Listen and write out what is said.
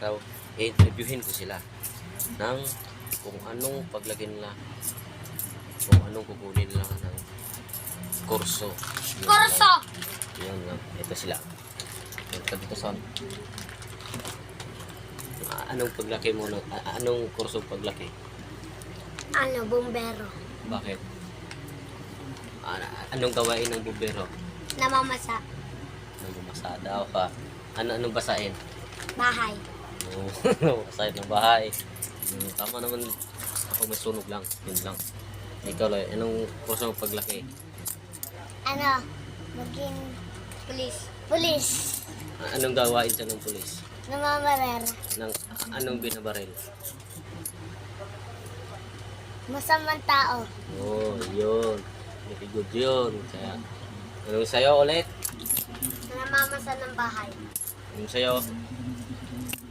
araw, i-interviewin ko sila ng kung anong paglagay nila, kung anong kukunin nila ng kurso. Kurso! Yun lang. Ito sila. Ito dito son. Anong paglaki mo? Anong kurso paglaki? Ano, bumbero. Bakit? Anong gawain ng bumbero? Namamasa. Namamasa daw ka. Anong basahin? Bahay. Oo, basahin ng bahay. Tama naman. Ako may sunog lang. Yun lang. Ikaw lang. Anong kurso ng paglaki? Ano, maging pulis. Pulis. Anong gawain siya ng pulis? Namamarera. Anong binabaril? Masamang tao. Oh, yun. Very good yun. Kaya, anong sayo ulit? Namamasa ng bahay. Anong sayo?